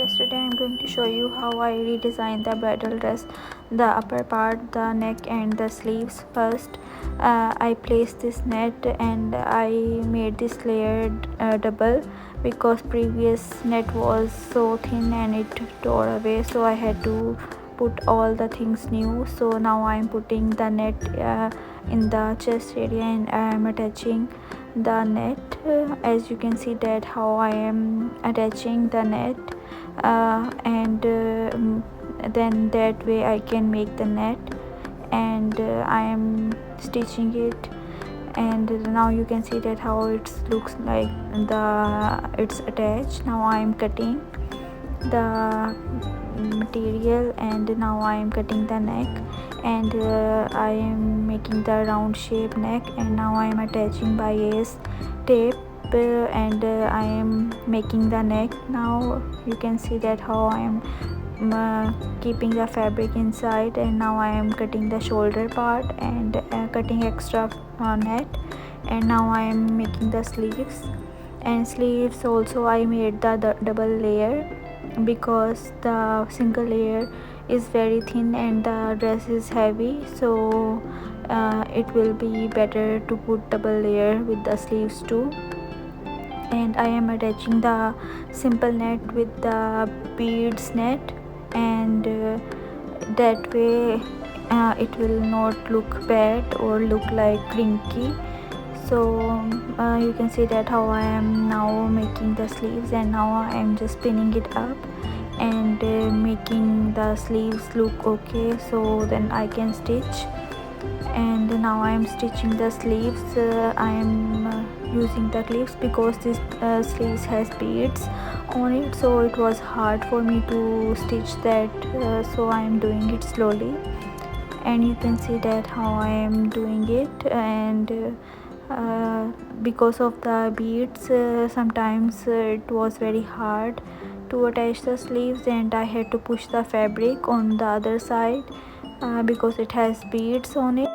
guys, today I'm going to show you how I redesigned the bridal dress, the upper part, the neck and the sleeves. First I placed this net and I made this layered double because previous net was so thin and it tore away, so I had to put all the things new. So now I'm putting the net in the chest area and I'm attaching the net. As you can see that how I am attaching the net, and then that way I can make the net, and I am stitching it, and now you can see that how it looks like it's attached. Now I am cutting the material and now I am cutting the neck, and I am making the round shape neck, and now I am attaching by ace tape, and I am making the neck. Now you can see that how I am keeping the fabric inside, and now I am cutting the shoulder part and cutting extra net, and now I am making the sleeves. And sleeves also I made the double layer because the single layer is very thin and the dress is heavy, so it will be better to put double layer with the sleeves too. And I am attaching the simple net with the beads net, and that way it will not look bad or look like crinky. So you can see that how I am now making the sleeves, and now I am just pinning it up and making the sleeves look okay, so then I can stitch. And now I am stitching the sleeves. I am using the clips because this sleeves has beads on it, so it was hard for me to stitch that, so I am doing it slowly, and you can see that how I am doing it. And because of the beads, sometimes it was very hard to attach the sleeves, and I had to push the fabric on the other side because it has beads on it.